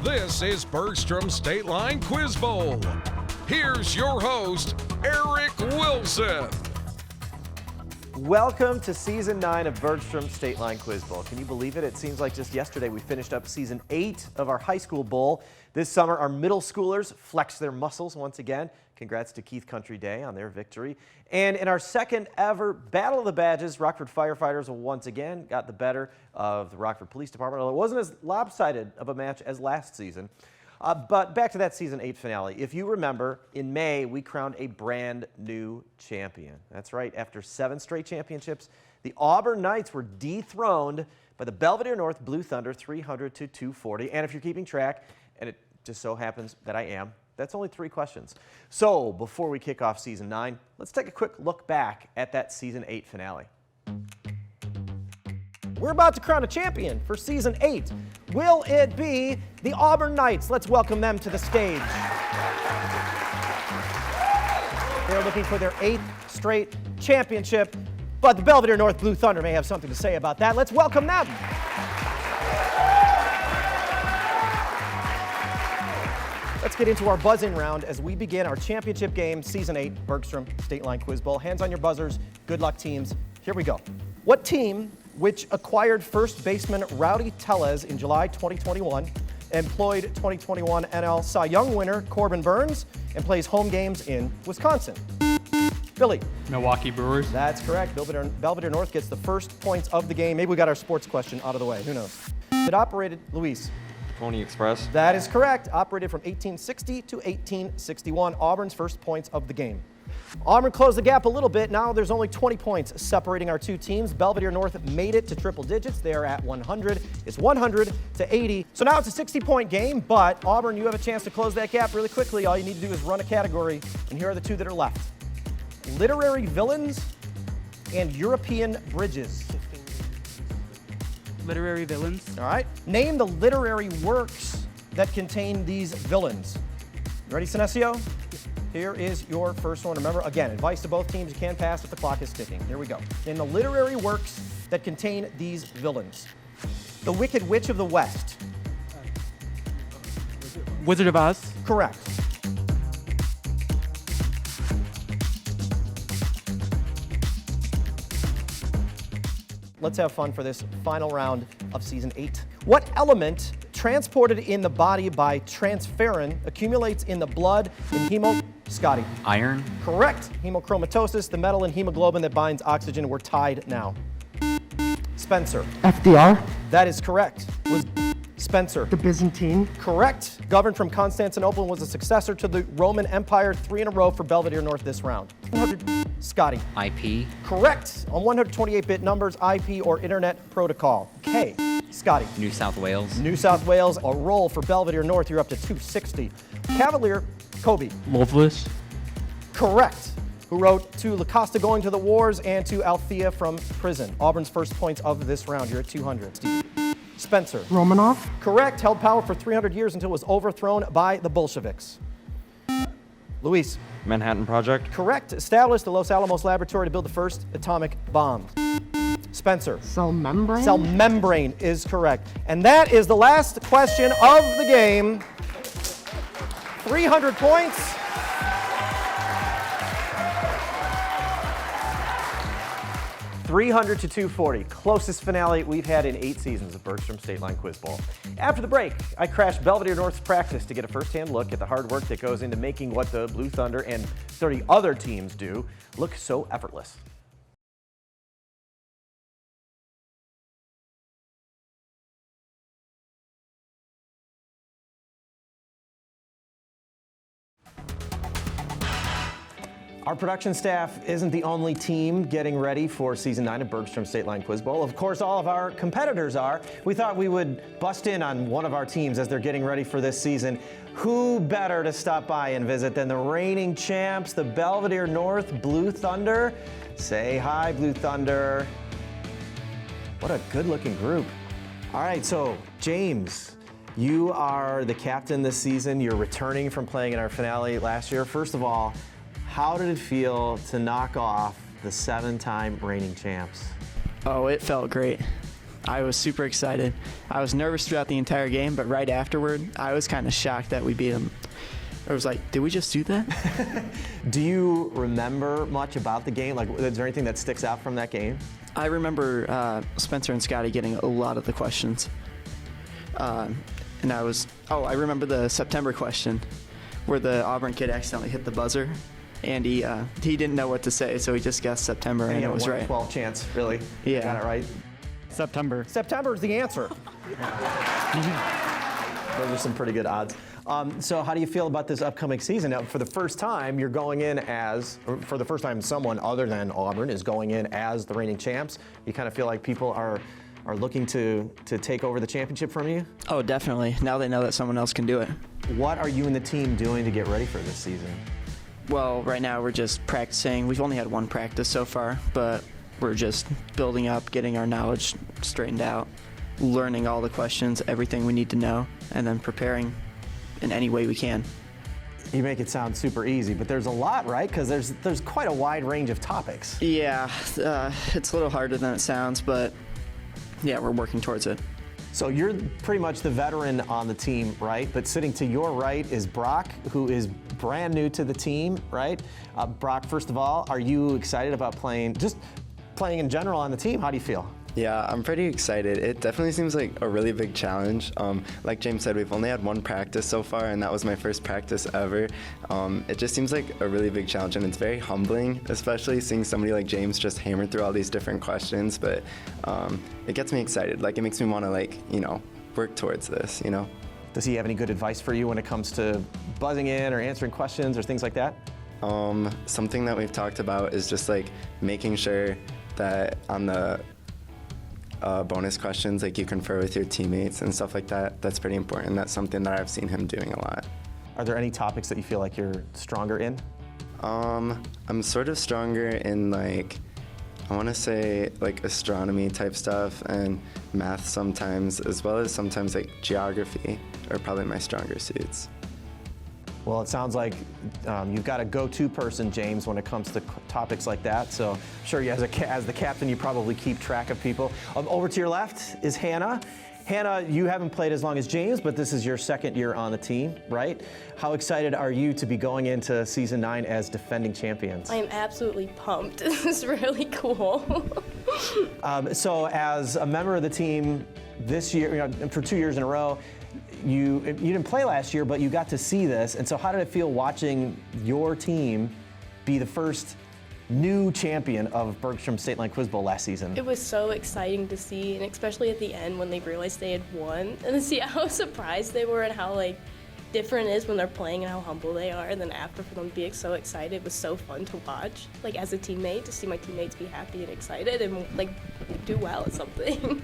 This is Bergstrom State Line Quiz Bowl. Here's your host, Eric Wilson. Welcome to Season 9 of Bergstrom State Line Quiz Bowl. Can you believe it? It seems like just yesterday we finished up Season 8 of our high school bowl. This summer, our middle schoolers flexed their muscles once again. Congrats to Keith Country Day on their victory. And in our second ever Battle of the Badges, Rockford firefighters once again got the better of the Rockford Police Department, although it wasn't as lopsided of a match as last season. But back to that Season 8 finale. If you remember, in May, we crowned a brand new champion. That's right, after 7 straight championships, the Auburn Knights were dethroned by the Belvedere North Blue Thunder 300-240. And if you're keeping track, and it just so happens that I am, that's only 3 questions. So before we kick off Season 9, let's take a quick look back at that Season 8 finale. We're about to crown a champion for Season 8. Will it be the Auburn Knights? Let's welcome them to the stage. They're looking for their 8th straight championship, but the Belvedere North Blue Thunder may have something to say about that. Let's welcome them. Let's get into our buzzing round as we begin our championship game, Season 8, Bergstrom State Line Quiz Bowl. Hands on your buzzers. Good luck, teams. Here we go. What team, which acquired first baseman Rowdy Tellez in July 2021, employed 2021 NL Cy Young winner Corbin Burns, and plays home games in Wisconsin? Billy. Milwaukee Brewers. That's correct. Belvedere North gets the first points of the game. Maybe we got our sports question out of the way. Who knows? It operated, Luis. Pony Express. That is correct. Operated from 1860 to 1861. Auburn's first points of the game. Auburn closed the gap a little bit. Now there's only 20 points separating our two teams. Belvedere North made it to triple digits. They are at 100. It's 100 to 80. So now it's a 60-point game, but Auburn, you have a chance to close that gap really quickly. All you need to do is run a category, and here are the 2 that are left. Literary villains and European bridges. Literary villains. All right. Name the literary works that contain these villains. You ready, Sinesio? Here is your first one. Remember, again, advice to both teams. You can pass if the clock is ticking. Here we go. In the literary works that contain these villains. The Wicked Witch of the West. Wizard of Oz. Correct. Let's have fun for this final round of Season 8. What element transported in the body by transferrin accumulates in the blood in Scotty? Iron. Correct. Hemochromatosis, the metal in hemoglobin that binds oxygen. We're tied now. Spencer. FDR. That is correct. Was Spencer. The Byzantine. Correct. Governed from Constantinople and was a successor to the Roman Empire. 3 in a row for Belvedere North this round. 100. Scotty. IP. Correct. On 128-bit numbers, IP or Internet Protocol. K. Scotty. New South Wales. New South Wales, a roll for Belvedere North. You're up to 260. Cavalier. Kobe. Lovelace. Correct. Who wrote To Lacosta Going to the Wars and To Althea from Prison. Auburn's first points of this round. You're at 200. Steve. Spencer. Romanov. Correct. Held power for 300 years until it was overthrown by the Bolsheviks. Luis. Manhattan Project. Correct. Established the Los Alamos Laboratory to build the first atomic bomb. Spencer. Cell membrane. Cell membrane is correct. And that is the last question of the game. 300 points. $300 to $240, closest finale we've had in 8 seasons of Bergstrom State Line Quiz Bowl. After the break, I crashed Belvedere North's practice to get a first-hand look at the hard work that goes into making what the Blue Thunder and 30 other teams do look so effortless. Our production staff isn't the only team getting ready for Season 9 of Bergstrom State Line Quiz Bowl. Of course, all of our competitors are. We thought we would bust in on one of our teams as they're getting ready for this season. Who better to stop by and visit than the reigning champs, the Belvedere North Blue Thunder? Say hi, Blue Thunder. What a good-looking group. All right, so James, you are the captain this season. You're returning from playing in our finale last year. First of all, how did it feel to knock off the 7-time reigning champs? Oh, it felt great. I was super excited. I was nervous throughout the entire game, but right afterward, I was kind of shocked that we beat them. I was like, did we just do that? Do you remember much about the game? Like, is there anything that sticks out from that game? I remember Spencer and Scotty getting a lot of the questions. I remember the September question where the Auburn kid accidentally hit the buzzer, and he didn't know what to say, so he just guessed September, and it was right. 12 chance, really? Yeah. Got it right? September. September is the answer. Those are some pretty good odds. So how do you feel about this upcoming season? Now, for the first time, you're going in for the first time someone other than Auburn is going in as the reigning champs. You kind of feel like people are looking to take over the championship from you? Oh, definitely. Now they know that someone else can do it. What are you and the team doing to get ready for this season? Well, right now we're just practicing. We've only had one practice so far, but we're just building up, getting our knowledge straightened out, learning all the questions, everything we need to know, and then preparing in any way we can. You make it sound super easy, but there's a lot, right? Because there's quite a wide range of topics. Yeah, it's a little harder than it sounds, but yeah, we're working towards it. So you're pretty much the veteran on the team, right? But sitting to your right is Brock, who is brand new to the team, right? Brock, first of all, are you excited about playing in general on the team? How do you feel? Yeah, I'm pretty excited. It definitely seems like a really big challenge. Like James said, we've only had one practice so far, and that was my first practice ever. It just seems like a really big challenge, and it's very humbling, especially seeing somebody like James just hammer through all these different questions. But it gets me excited. Like, it makes me want to, work towards this, Does he have any good advice for you when it comes to buzzing in or answering questions or things like that? Something that we've talked about is just making sure that on the bonus questions, you confer with your teammates and stuff like that. That's pretty important. That's something that I've seen him doing a lot. Are there any topics that you feel like you're stronger in? I'm sort of stronger in I want to say astronomy type stuff and math sometimes, as well as sometimes geography are probably my stronger suits. Well, it sounds like you've got a go-to person, James, when it comes to topics like that. So I'm sure you, as the captain, you probably keep track of people. Over to your left is Hannah. Hannah, you haven't played as long as James, but this is your second year on the team, right? How excited are you to be going into season 9 as defending champions? I am absolutely pumped. This is really cool. So as a member of the team this year, for 2 years in a row, you didn't play last year, but you got to see this. And so how did it feel watching your team be the first new champion of Bergstrom State Line Quiz Bowl last season? It was so exciting to see, and especially at the end when they realized they had won, and to see how surprised they were and how different it is when they're playing and how humble they are, and then after for them being so excited, it was so fun to watch. As a teammate, to see my teammates be happy and excited and do well at something.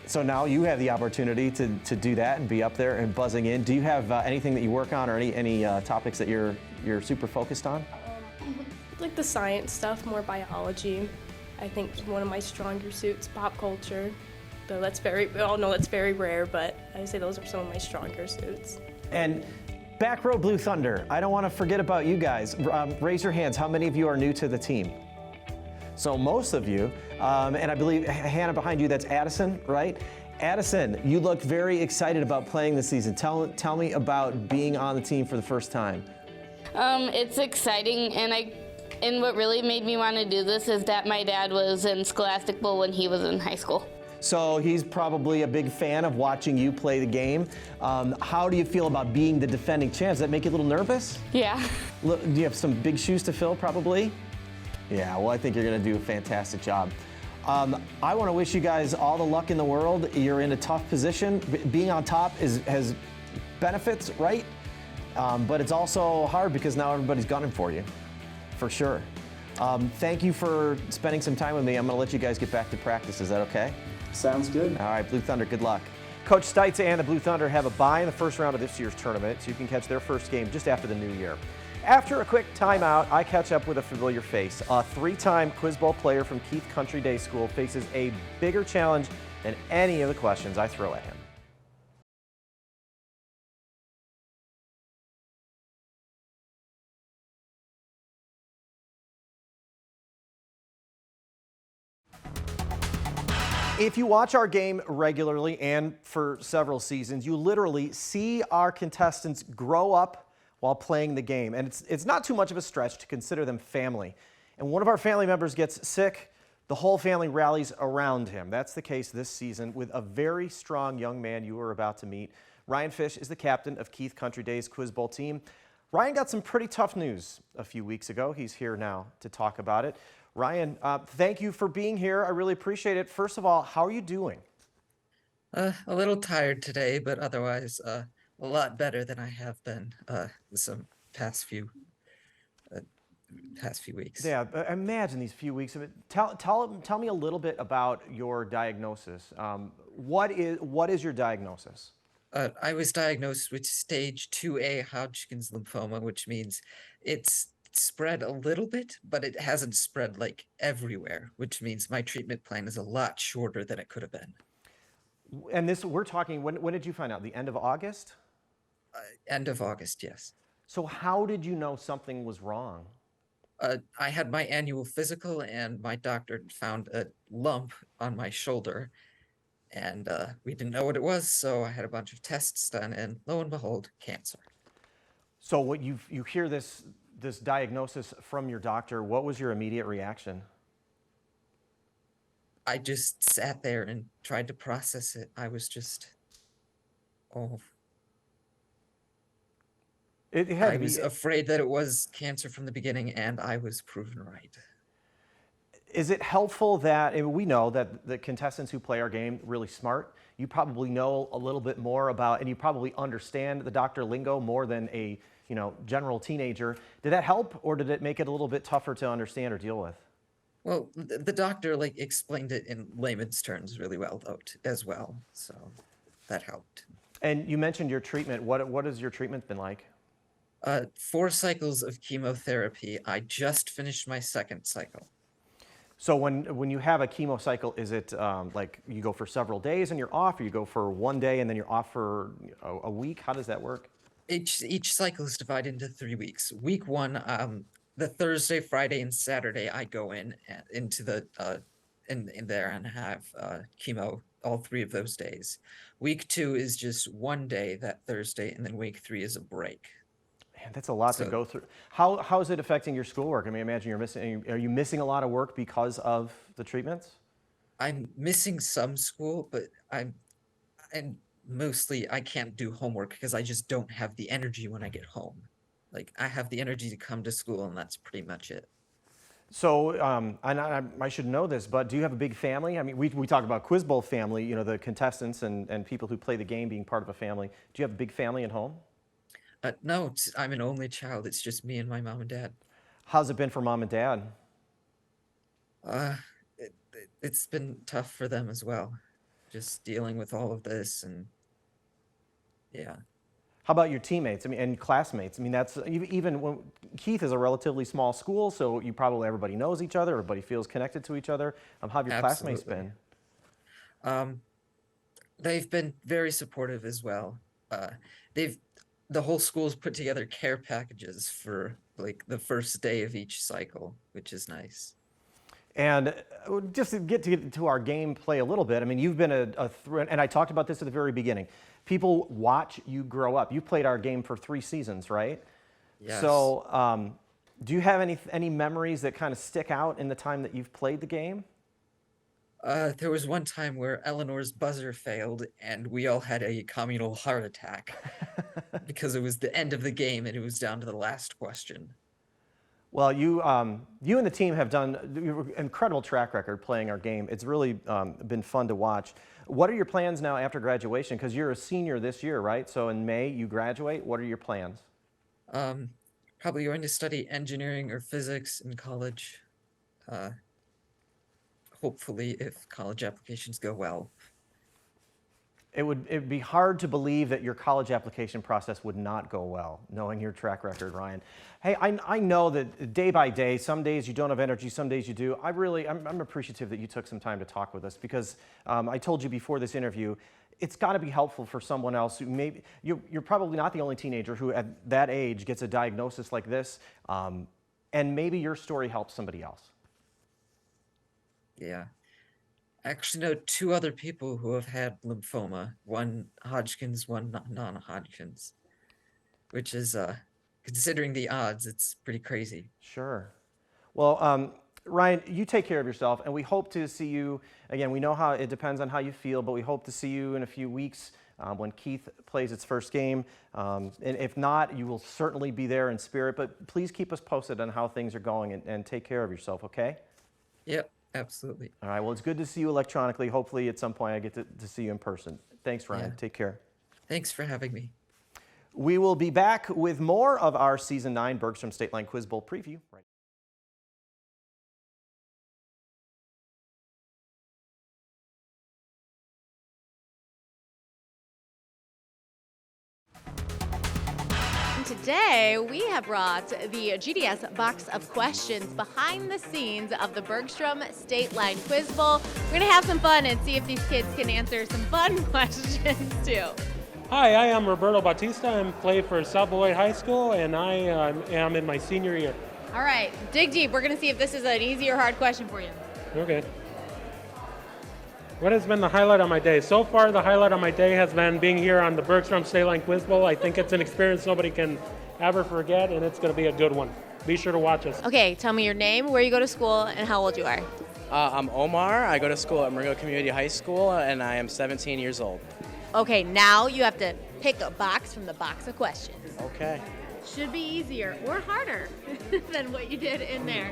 So now you have the opportunity to do that and be up there and buzzing in. Do you have anything that you work on or any topics that you're super focused on? The science stuff, more biology. I think is one of my stronger suits. Pop culture, though we all know that's very rare, but I would say those are some of my stronger suits. And back row Blue Thunder, I don't want to forget about you guys. Raise your hands. How many of you are new to the team? So most of you, and I believe Hannah behind you, that's Addison, right? Addison, you look very excited about playing this season. Tell me about being on the team for the first time. It's exciting, and what really made me want to do this is that my dad was in Scholastic Bowl when he was in high school. So he's probably a big fan of watching you play the game. How do you feel about being the defending champs? Does that make you a little nervous? Yeah. Do you have some big shoes to fill, probably? Yeah, well, I think you're going to do a fantastic job. I want to wish you guys all the luck in the world. You're in a tough position. Being on top has benefits, right? But it's also hard because now everybody's gunning for you, for sure. Thank you for spending some time with me. I'm going to let you guys get back to practice. Is that okay? Sounds good. All right, Blue Thunder, good luck. Coach Steitz and the Blue Thunder have a bye in the first round of this year's tournament, so you can catch their first game just after the new year. After a quick timeout, I catch up with a familiar face. A 3-time Quiz Bowl player from Keith Country Day School faces a bigger challenge than any of the questions I throw at him. If you watch our game regularly and for several seasons, you literally see our contestants grow up while playing the game. And it's not too much of a stretch to consider them family. And one of our family members gets sick, the whole family rallies around him. That's the case this season with a very strong young man you are about to meet. Ryan Fish is the captain of Keith Country Day's Quiz Bowl team. Ryan got some pretty tough news a few weeks ago. He's here now to talk about it. Ryan, thank you for being here. I really appreciate it. First of all, how are you doing? A little tired today, but otherwise a lot better than I have been some past few weeks. Yeah, imagine these few weeks of it. Tell me a little bit about your diagnosis. What is your diagnosis? I was diagnosed with stage 2A Hodgkin's lymphoma, which means it's spread a little bit, but it hasn't spread like everywhere, which means my treatment plan is a lot shorter than it could have been. And this, we're talking, when did you find out? The end of August? End of August, yes. So how did you know something was wrong? I had my annual physical, and my doctor found a lump on my shoulder, and we didn't know what it was, so I had a bunch of tests done, and lo and behold, cancer. So what you hear this diagnosis from your doctor, what was your immediate reaction? I just sat there and tried to process it. I was just, I was afraid that it was cancer from the beginning, and I was proven right. Is it helpful that, and we know that the contestants who play our game really smart? You probably know a little bit more about, and you probably understand the doctor lingo more than a general teenager. Did that help, or did it make it a little bit tougher to understand or deal with? Well, the doctor explained it in layman's terms really well, though, as well. So that helped. And you mentioned your treatment. What has your treatment been like? 4 cycles of chemotherapy. I just finished my 2nd cycle. So when you have a chemo cycle, is it like you go for several days and you're off, or you go for one day and then you're off for a week? How does that work? Each cycle is divided into 3 weeks. Week 1, the Thursday, Friday, and Saturday, I go into the in there and have chemo all 3 of those days. Week 2 is just 1 day, that Thursday, and then week 3 is a break. Man, that's a lot to go through. How is it affecting your schoolwork? I mean, imagine are you missing a lot of work because of the treatments? I'm missing some school, but and mostly I can't do homework because I just don't have the energy when I get home. Like, I have the energy to come to school, and that's pretty much it. So, and I should know this, but do you have a big family? I mean, we talk about Quiz Bowl family, the contestants and people who play the game being part of a family. Do you have a big family at home? No, I'm an only child. It's just me and my mom and dad. How's it been for mom and dad? It's been tough for them as well, just dealing with all of this, and yeah. How about your teammates? I mean, and classmates? I mean, that's even when Keith is a relatively small school, so everybody knows each other, everybody feels connected to each other. How have your classmates been? They've been very supportive as well. The whole school's put together care packages for the first day of each cycle, which is nice. And just to get to our gameplay a little bit, I mean, you've been and I talked about this at the very beginning. People watch you grow up. You played our game for 3 seasons, right? Yes. So do you have any memories that kind of stick out in the time that you've played the game? There was one time where Eleanor's buzzer failed, and we all had a communal heart attack because it was the end of the game and it was down to the last question. Well, you and the team have done an incredible track record playing our game. It's really been fun to watch. What are your plans now after graduation? Because you're a senior this year, right? So in May, you graduate. What are your plans? Probably going to study engineering or physics in college. Hopefully, if college applications go well. It'd be hard to believe that your college application process would not go well, knowing your track record, Ryan. Hey, I know that day by day, some days you don't have energy, some days you do. I'm appreciative that you took some time to talk with us, because I told you before this interview, it's got to be helpful for someone else who maybe, you're probably not the only teenager who at that age gets a diagnosis like this, and maybe your story helps somebody else. Yeah. actually know two other people who have had lymphoma. One Hodgkin's, one non-Hodgkin's, which is considering the odds, it's pretty crazy. Sure. Well, Ryan, you take care of yourself, and we hope to see you again. We know how it depends on how you feel, but we hope to see you in a few weeks when Keith plays its first game. And if not, you will certainly be there in spirit. But please keep us posted on how things are going, and take care of yourself. Okay? Yep, absolutely. All right. Well, it's good to see you electronically. Hopefully, at some point, I get to see you in person. Thanks, Ryan. Yeah. Take care. Thanks for having me. We will be back with more of our Season 9 Bergstrom State Line Quiz Bowl preview. Right. Today, we have brought the GDS box of questions behind the scenes of the Bergstrom State Line Quiz Bowl. We're going to have some fun and see if these kids can answer some fun questions, too. Hi, I am Roberto Bautista. I play for South Beloit High School, and I am in my senior year. All right, dig deep. We're going to see if this is an easy or hard question for you. Okay. What has been the highlight of my day? So far, the highlight of my day has been being here on the Bergstrom State Line Quiz Bowl. I think it's an experience nobody can ever forget, and it's going to be a good one. Be sure to watch us. Okay, tell me your name, where you go to school, and how old you are. I'm Omar. I go to school at Maringo Community High School, and I am 17 years old. Okay, now you have to pick a box from the box of questions. Okay. Should be easier or harder than what you did in there.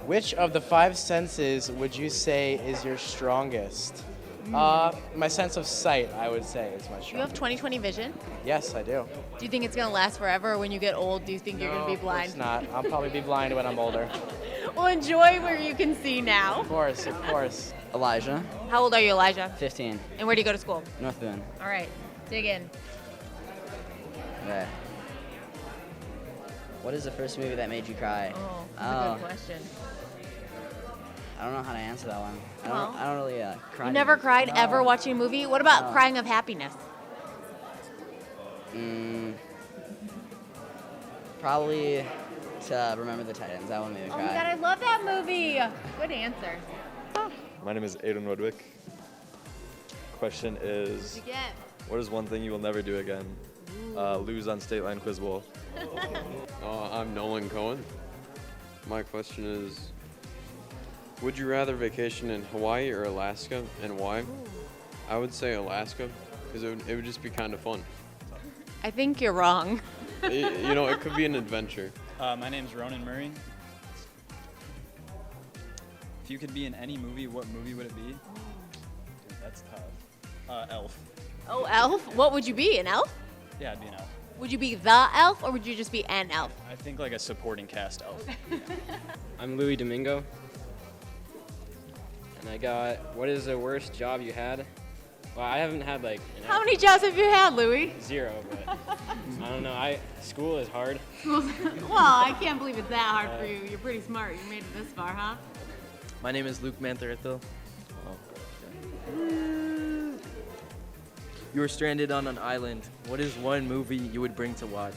Which of the 5 senses would you say is your strongest? My sense of sight, I would say, is my strongest. You have 20/20 vision? Yes, I do. Do you think it's going to last forever? Or when you get old, do you think you're going to be blind? Of course not. I'll probably be blind when I'm older. Well, enjoy where you can see now. Of course, of course. Elijah. How old are you, Elijah? 15. And where do you go to school? North Boone. All right, dig in. Okay. What is the first movie that made you cry? Oh, that's a good question. I don't know how to answer that one. Well, I don't really cry. You never cried No. ever watching a movie? What about No. crying of happiness? Probably to Remember the Titans. That one made me Oh cry. my God, I love that movie. Good answer. My name is Aiden Woodwick. Question is, What'd you get? what is one thing you will never do again? Lose on State Line Quiz Bowl. I'm Nolan Cohen. My question is, would you rather vacation in Hawaii or Alaska, and why? I would say Alaska, because it would just be kind of fun. I think you're wrong. It could be an adventure. My name's Ronan Murray. If you could be in any movie, what movie would it be? Dude, that's tough. Elf. Oh, elf? What would you be, an elf? Yeah, I'd be an elf. Would you be the elf, or would you just be an elf? I think like a supporting cast elf. I'm Louis Domingo. And I got, what is the worst job you had? Well, I haven't had like How many jobs have you had, Louis? 0, but I don't know. School is hard. Well, I can't believe it's that hard for you. You're pretty smart. You made it this far, huh? My name is Luke Manthurito. You were stranded on an island. What is one movie you would bring to watch?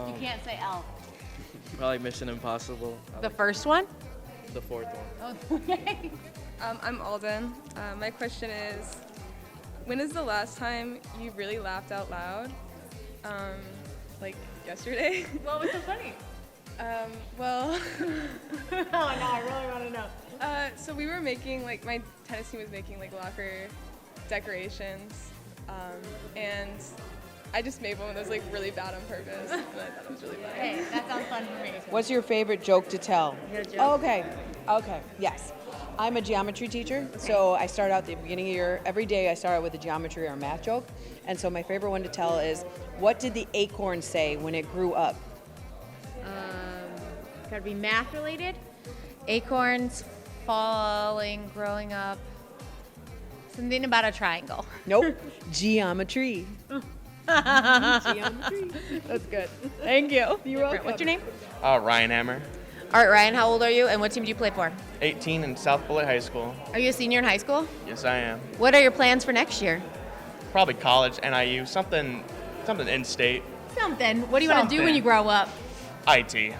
You can't say elf. Probably Mission Impossible. The first one? The fourth one. Oh, okay. I'm Alden. My question is, when is the last time you really laughed out loud? Like yesterday? What was so funny? Well. Oh no, I really want to know. So we were making, like, my tennis team was making, like, locker decorations. And I just made one that was, like, really bad on purpose. And I thought it was really funny. Hey, that sounds fun for me. What's your favorite joke to tell? You got a joke? Oh, okay, yes. I'm a geometry teacher, so I start out at the beginning of the year. Every day I start out with a geometry or math joke. And so my favorite one to tell is, what did the acorn say when it grew up? Gotta be math related. Acorns falling, growing up. Something about a triangle. Nope. Geometry. Geometry. That's good. Thank you. You're welcome. What's your name? Ryan Hammer, All right, Ryan, how old are you and what team do you play for? 18 in South Beloit High School. Are you a senior in high school? Yes, I am. What are your plans for next year? Probably college, NIU, something in-state. Something. What do you want to do when you grow up? IT,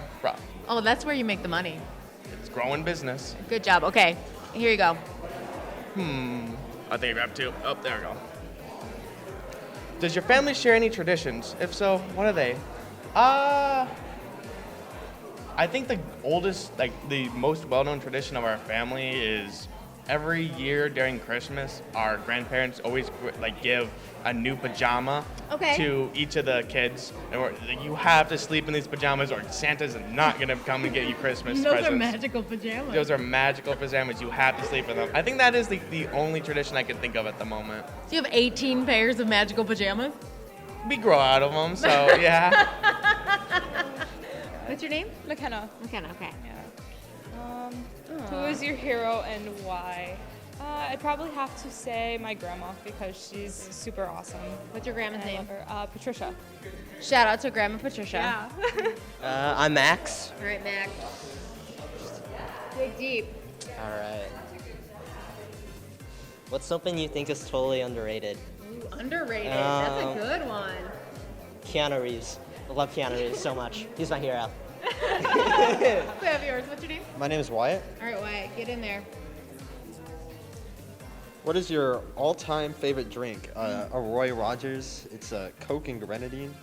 Oh, that's where you make the money. it's growing business. Good job. Okay, here you go. I think I have two. Oh, there we go. Does your family share any traditions? If so, what are they? I think the oldest, like the most well-known tradition of our family is every year during Christmas, our grandparents always give a new pajama to each of the kids. And you have to sleep in these pajamas or Santa's not going to come and get you Christmas presents. Those are magical pajamas. Those are magical pajamas. You have to sleep in them. I think that is the only tradition I can think of at the moment. Do you have 18 pairs of magical pajamas? We grow out of them, so yeah. What's your name? McKenna. McKenna, okay. Who is your hero and why? I'd probably have to say my grandma because she's super awesome. What's your grandma's name? Patricia. Shout out to Grandma Patricia. Yeah. I'm Max. All right, Mac. Dig deep. All right. What's something you think is totally underrated? Ooh, underrated. That's a good one. Keanu Reeves. I love Keanu Reeves so much. He's my hero. We have yours. What's your name? My name is Wyatt. All right, Wyatt, get in there. What is your all-time favorite drink? A Roy Rogers. It's a Coke and grenadine.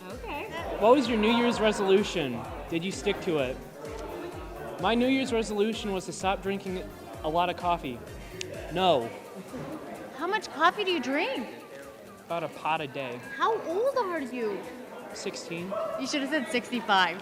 Okay. What was your New Year's resolution? Did you stick to it? My New Year's resolution was to stop drinking a lot of coffee. No. How much coffee do you drink? About a pot a day. How old are you? 16. You should have said 65.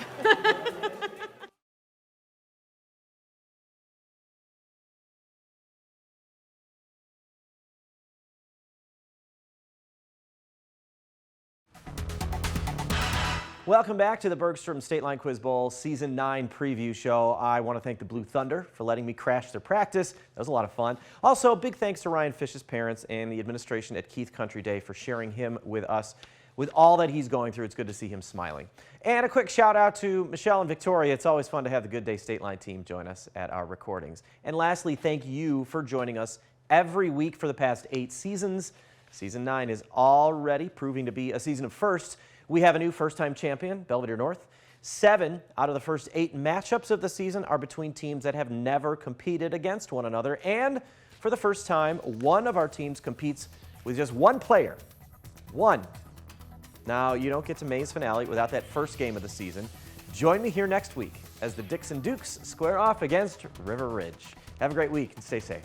Welcome back to the Bergstrom State Line Quiz Bowl Season 9 preview show. I want to thank the Blue Thunder for letting me crash their practice. That was a lot of fun. Also, big thanks to Ryan Fish's parents and the administration at Keith Country Day for sharing him with us with all that he's going through. It's good to see him smiling. And a quick shout out to Michelle and Victoria. It's always fun to have the Good Day State Line team join us at our recordings. And lastly, thank you for joining us every week for the past 8 seasons. Season 9 is already proving to be a season of firsts. We have a new first-time champion, Belvedere North. 7 out of the first 8 matchups of the season are between teams that have never competed against one another. And for the first time, one of our teams competes with just one player. One. Now, you don't get to May's finale without that first game of the season. Join me here next week as the Dixon Dukes square off against River Ridge. Have a great week and stay safe.